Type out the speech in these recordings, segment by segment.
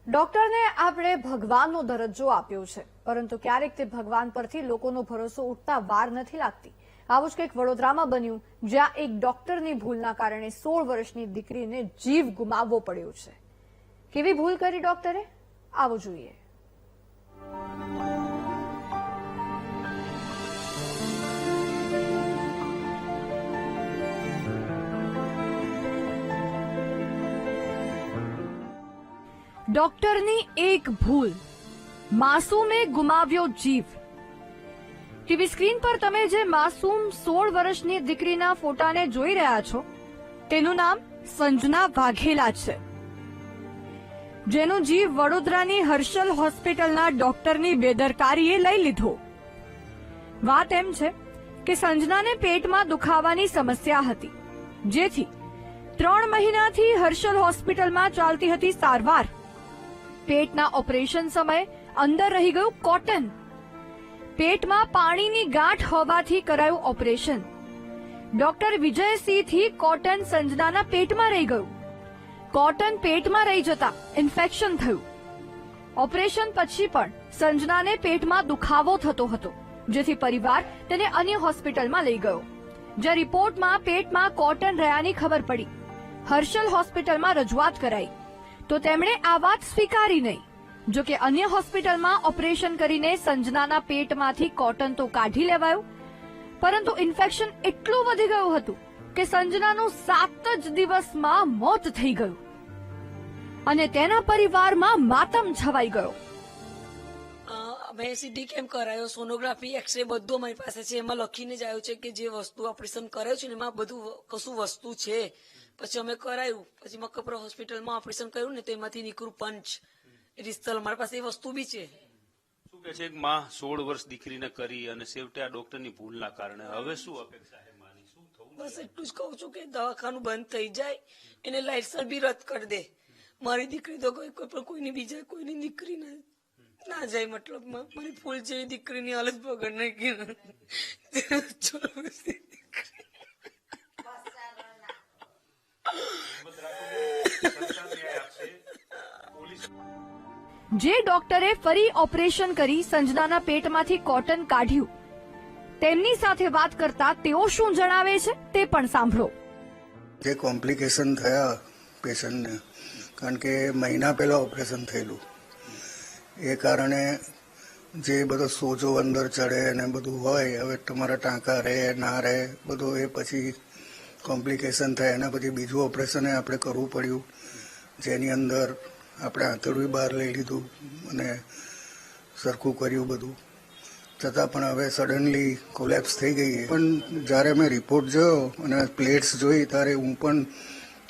ડોક્ટરને આપણે ભગવાનનો દરજ્જો આપ્યો છે, પરંતુ ક્યારેક તે ભગવાન પરથી લોકોનો ભરોસો ઉઠતા વાર નથી લાગતી। આવું જ કંઈક વડોદરામાં બન્યું, જ્યાં એક ડોક્ટરની ભૂલના કારણે 16 વર્ષની દીકરીને જીવ ગુમાવવો પડ્યો છે। કેવી ભૂલ કરી ડોક્ટરે, આવો જોઈએ। ડોક્ટરની એક ભૂલ, માસૂમે ગુમાવ્યો જીવ। ટીવી સ્ક્રીન પર તમે જે માસૂમ 16 વર્ષની દીકરીના ફોટાને જોઈ રહ્યા છો, તેનું નામ સંજના વાઘેલા છે, જેનો જીવ વડોદરાની હર્ષલ હોસ્પિટલના ડોક્ટરની બેદરકારીએ લઈ લીધો। વાત એમ છે કે સંજનાને પેટમાં દુખાવાની સમસ્યા હતી, જેથી 3 મહિનાથી હર્ષલ હોસ્પિટલમાં ચાલતી હતી સારવાર। પેટના ઓપરેશન સમયે અંદર રહી ગયું કોટન, પેટમાં પાણીની ગાંઠ હોવાથી કરાયું ઓપરેશન। ડોક્ટર વિજયસિંહથી કોટન સંજનાના પેટમાં રહી ગયું, કોટન પેટમાં રહી જતા ઇન્ફેક્શન થયું। ઓપરેશન પછી પણ સંજનાને પેટમાં દુખાવો થતો હતો, જેથી પરિવાર તેને અન્ય હોસ્પિટલમાં લઈ ગયો। જ્યાં રિપોર્ટમાં પેટમાં કોટન રહ્યાની ખબર પડી, હર્ષલ હોસ્પિટલમાં રજૂઆત કરાઈ તો તેમણે આ વાત સ્વીકારી નહીં। જો કે અન્ય હોસ્પિટલમાં ઓપરેશન કરીને સંજનાના પેટમાંથી કોટન તો કાઢી લેવાયું, પરંતુ ઇન્ફેક્શન એટલું વધી ગયું હતું કે સંજનાનું 7 જ દિવસમાં મોત થઈ ગયું અને તેના પરિવારમાં માતમ છવાઈ ગયો। મેં સીટી કેમ કરાયો, સોનોગ્રાફી, એક્સરે બધું અમારી પાસે છે। એમાં લખીને જ આવ્યું છે કે જે વસ્તુ ઓપરેશન કરાયું છે ને એમાં બધું કશું વસ્તુ છે। પછી અમે કરાયું, પછી મકપરા હોસ્પિટલમાં ઓપરેશન કર્યું ને તો એમાંથી નીકળ્યું પંચ રિસ્તલ, અમારી પાસે એ વસ્તુ બી છે। શું કે છે, માં 16 વર્ષ દીકરીને કરી અને છેવટે આ ડોક્ટરની ભૂલના કારણે હવે શું અપેક્ષા છે માની, શું થવું? બસ એટલું જ કહું છું કે દવાખાનું બંધ થઈ જાય, એને લાયસન્સ બી રદ કરી દે। મારી દીકરી તો કોઈની બીજા કોઈની દીકરી ના જાય, મતલબમાં મારી ફૂલ જેવી દીકરીની હાલત બગડ નાખી। જે ડોક્ટરે ફરી ઓપરેશન કરી સંજનાના પેટમાંથી કોટન કાઢ્યું, તેમની સાથે વાત કરતા તેઓ શું જણાવે છે તે પણ સાંભળો। જે કોમ્પ્લિકેશન થયા પેશન્ટને, કારણ કે મહિના પહેલા ઓપરેશન થયેલું, એ કારણે જે બધો સોજો અંદર ચડે અને બધું હોય, હવે તમારા ટાંકા રહે ના રહે બધું, એ પછી કોમ્પ્લિકેશન થાય એના પછી બીજું ઓપરેશન આપણે કરવું પડ્યું, જેની અંદર આપણે આંતરડું બહાર લઈ લીધું અને સરખું કર્યું બધું, છતાં પણ હવે સડનલી કોલેપ્સ થઈ ગઈ। પણ જ્યારે મેં રિપોર્ટ જોયો અને પ્લેટ્સ જોઈ ત્યારે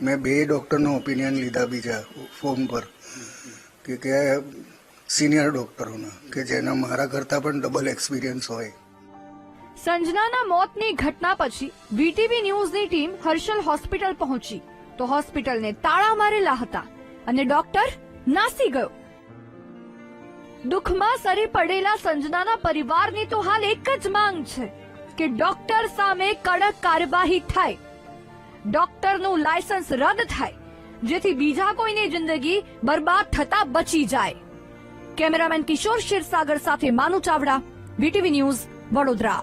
મેં 2 ડૉક્ટરનો ઓપિનિયન લીધા બીજા ફોન પર, કે સિનિયર ડૉક્ટરોના, કે જેના મારા કરતાં પણ ડબલ એક્સપિરિયન્સ હોય। સંજનાના મોતની ઘટના પછી વીટીવી ન્યૂઝની ટીમ હર્ષલ હોસ્પિટલ પહોંચી તો હોસ્પિટલને તાળા મારેલા હતા અને ડોક્ટર નાસી ગયો। દુઃખમાં સરી પડેલા સંજનાના પરિવારની તો હાલ એક જ માંગ છે કે ડોક્ટર સામે કડક કાર્યવાહી થાય, ડોક્ટરનું લાયસન્સ રદ થાય, જેથી બીજા કોઈની જિંદગી બરબાદ થતા બચી જાય। કેમેરામેન કિશોર ક્ષીરસાગર સાથે માનુ ચાવડા, વીટીવી ન્યૂઝ, વડોદરા।